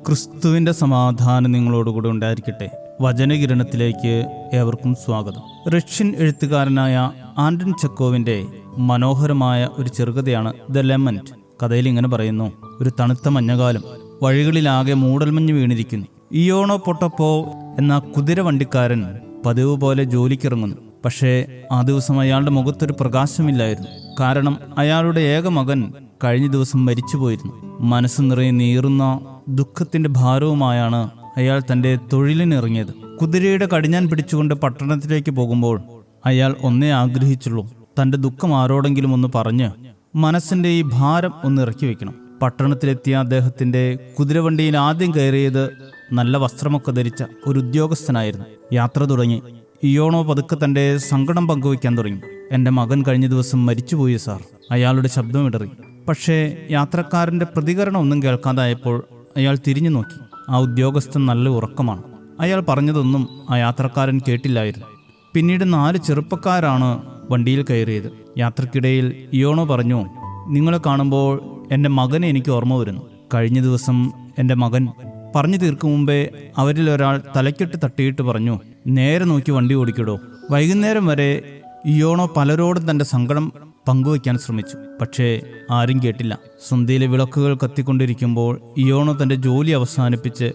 ക്രിസ്തുവിൻ്റെ സമാധാനം നിങ്ങളോടുകൂടെ ഉണ്ടായിരിക്കട്ടെ. വചനകിരണത്തിലേക്ക് ഏവർക്കും സ്വാഗതം. റഷ്യൻ എഴുത്തുകാരനായ ആൻഡൻ ചെക്കോവിൻ്റെ മനോഹരമായ ഒരു ചെറുകഥയാണ് ദ ലെമന്റ്. കഥയിൽ ഇങ്ങനെ പറയുന്നു: ഒരു തണുത്ത മഞ്ഞകാലം, വഴികളിലാകെ മൂടൽമഞ്ഞ് വീണിരിക്കുന്നു. ഇയോണോ പൊട്ടപ്പോ എന്ന കുതിര വണ്ടിക്കാരൻ പതിവ് പോലെ ജോലിക്കിറങ്ങുന്നു. പക്ഷേ ആ ദിവസം അയാളുടെ മുഖത്തൊരു പ്രകാശമില്ലായിരുന്നു. കാരണം അയാളുടെ ഏക മകൻ കഴിഞ്ഞ ദിവസം മരിച്ചുപോയിരുന്നു. മനസ്സ് നിറയെ നീറുന്ന ദുഃഖത്തിന്റെ ഭാരവുമായാണ് അയാൾ തൻ്റെ തൊഴിലിനിറങ്ങിയത്. കുതിരയുടെ കടിഞ്ഞാൻ പിടിച്ചുകൊണ്ട് പട്ടണത്തിലേക്ക് പോകുമ്പോൾ അയാൾ ഒന്നേ ആഗ്രഹിച്ചുള്ളൂ: തൻ്റെ ദുഃഖം ആരോടെങ്കിലും ഒന്ന് പറഞ്ഞ് മനസ്സിൻ്റെ ഈ ഭാരം ഒന്ന് ഇറക്കി വെക്കണം. പട്ടണത്തിലെത്തിയ അദ്ദേഹത്തിൻ്റെ കുതിരവണ്ടിയിൽ ആദ്യം കയറിയത് നല്ല വസ്ത്രമൊക്കെ ധരിച്ച ഒരു ഉദ്യോഗസ്ഥനായിരുന്നു. യാത്ര തുടങ്ങി. ഇയോണോ പതുക്കെ തൻ്റെ സങ്കടം പങ്കുവയ്ക്കാൻ തുടങ്ങി. എൻ്റെ മകൻ കഴിഞ്ഞ ദിവസം മരിച്ചുപോയി സാർ. അയാളുടെ ശബ്ദമിടറി. പക്ഷേ യാത്രക്കാരൻ്റെ പ്രതികരണം ഒന്നും കേൾക്കാതായപ്പോൾ അയാൾ തിരിഞ്ഞു നോക്കി. ആ ഉദ്യോഗസ്ഥൻ നല്ല ഉറക്കമാണ്. അയാൾ പറഞ്ഞതൊന്നും ആ യാത്രക്കാരൻ കേട്ടില്ലായിരുന്നു. പിന്നീട് 4 ചെറുപ്പക്കാരാണ് വണ്ടിയിൽ കയറിയത്. യാത്രക്കിടയിൽ ഇയോണോ പറഞ്ഞു: നിങ്ങളെ കാണുമ്പോൾ എൻ്റെ മകനെ എനിക്ക് ഓർമ്മ വരുന്നു. കഴിഞ്ഞ ദിവസം എൻ്റെ മകൻ പറഞ്ഞു തീർക്കും മുമ്പേ അവരിൽ ഒരാൾ തലക്കെട്ട് തട്ടിയിട്ട് പറഞ്ഞു: നേരെ നോക്കി വണ്ടി ഓടിക്കടോ. വൈകുന്നേരം വരെ ഇയോണോ പലരോടും തൻ്റെ സങ്കടം പങ്കുവയ്ക്കാൻ ശ്രമിച്ചു. പക്ഷേ ആരും കേട്ടില്ല. സന്ധ്യയിലെ വിളക്കുകൾ കത്തിക്കൊണ്ടിരിക്കുമ്പോൾ ഇയോണോ തൻ്റെ ജോലി അവസാനിപ്പിച്ച്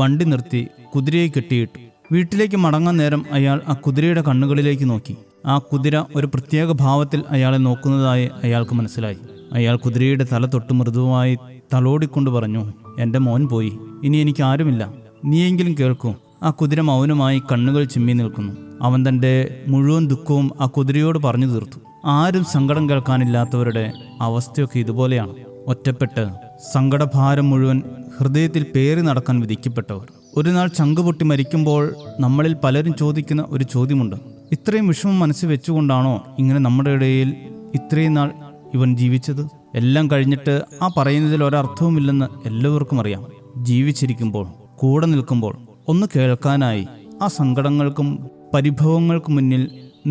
വണ്ടി നിർത്തി കുതിരയെ കെട്ടിയിട്ടു. വീട്ടിലേക്ക് മടങ്ങാൻ നേരം അയാൾ ആ കുതിരയുടെ കണ്ണുകളിലേക്ക് നോക്കി. ആ കുതിര ഒരു പ്രത്യേക ഭാവത്തിൽ അയാളെ നോക്കുന്നതായി അയാൾക്ക് മനസ്സിലായി. അയാൾ കുതിരയുടെ തല തൊട്ട് മൃദുവായി തലോടിക്കൊണ്ട് പറഞ്ഞു: എൻ്റെ മോൻ പോയി, ഇനി എനിക്ക് ആരുമില്ല, നീയെങ്കിലും കേൾക്കൂ. ആ കുതിര മൗനമായി കണ്ണുകൾ ചിമ്മി നിൽക്കുന്നു. അവൻ തൻ്റെ മുഴുവൻ ദുഃഖവും ആ കുതിരയോട് പറഞ്ഞു തീർത്തു. ആരും സങ്കടം കേൾക്കാനില്ലാത്തവരുടെ അവസ്ഥയൊക്കെ ഇതുപോലെയാണ്. ഒറ്റപ്പെട്ട് സങ്കടഭാരം മുഴുവൻ ഹൃദയത്തിൽ പേറി നടക്കാൻ വിധിക്കപ്പെട്ടവർ. ഒരു നാൾ ചങ്കുപൊട്ടി മരിക്കുമ്പോൾ നമ്മളിൽ പലരും ചോദിക്കുന്ന ഒരു ചോദ്യമുണ്ട്: ഇത്രയും വിഷമം മനസ്സിൽ വെച്ചുകൊണ്ടാണോ ഇങ്ങനെ നമ്മുടെ ഇടയിൽ ഇത്രയും നാൾ ഇവൻ ജീവിച്ചത്? എല്ലാം കഴിഞ്ഞിട്ട് ആ പറയുന്നതിൽ ഒരർത്ഥവുമില്ലെന്ന് എല്ലാവർക്കും അറിയാം. ജീവിച്ചിരിക്കുമ്പോൾ, കൂടെ നിൽക്കുമ്പോൾ ഒന്ന് കേൾക്കാനായി ആ സങ്കടങ്ങൾക്കും പരിഭവങ്ങൾക്കും മുന്നിൽ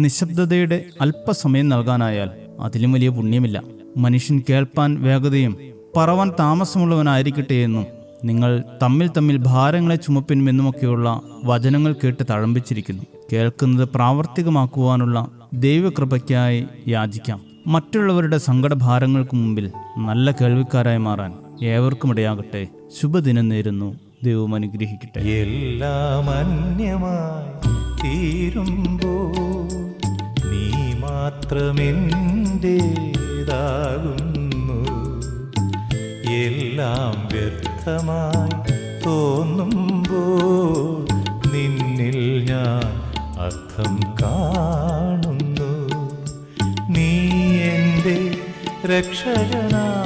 നിശബ്ദതയുടെ അല്പസമയം നൽകാനായാൽ അതിലും വലിയ പുണ്യമില്ല. മനുഷ്യൻ കേൾപ്പാൻ വേഗതയും പറവാൻ താമസമുള്ളവനായിരിക്കട്ടെ എന്നും നിങ്ങൾ തമ്മിൽ ഭാരങ്ങളെ ചുമപ്പിനുമെന്നുമൊക്കെയുള്ള വചനങ്ങൾ കേട്ട് തഴമ്പിച്ചിരിക്കുന്നു. കേൾക്കുന്നത് പ്രാവർത്തികമാക്കുവാനുള്ള ദൈവകൃപയ്ക്കായി യാചിക്കാം. മറ്റുള്ളവരുടെ സങ്കടഭാരങ്ങൾക്ക് മുമ്പിൽ നല്ല കേൾവിക്കാരായി മാറാൻ ഏവർക്കും ഇടയാകട്ടെ. ശുഭദിനം നേരുന്നു. ദൈവം അനുഗ്രഹിക്കട്ടെ. എല്ലാം അന്യമായി തീരുമ്പോൾ നീ മാത്രമെൻ്റേതാകുന്നു. എല്ലാം വ്യർത്ഥമായി തോന്നുമ്പോൾ നിന്നിൽ ഞാൻ അർത്ഥം കാണുന്നു. നീ എൻ്റെ രക്ഷകനാകുന്നു.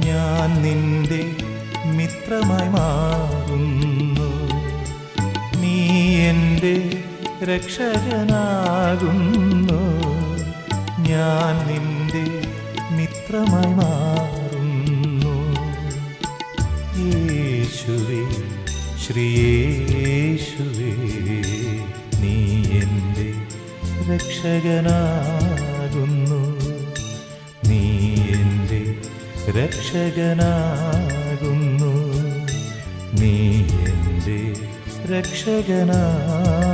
ഞാൻ നിന്റെ മിത്രമായി മാറുന്നു. നീ എൻ്റെ രക്ഷകനാകുന്നു. ഞാൻ നിന്റെ മിത്രമായി മാറുന്നു. യേശുവേ, ശ്രീയേശുവേ, നീ എൻ്റെ രക്ഷകനാകുന്നു. നീ എൻ്റെ രക്ഷകനാകുന്നു. നീ എൻ്റെ രക്ഷകനാകുന്നു.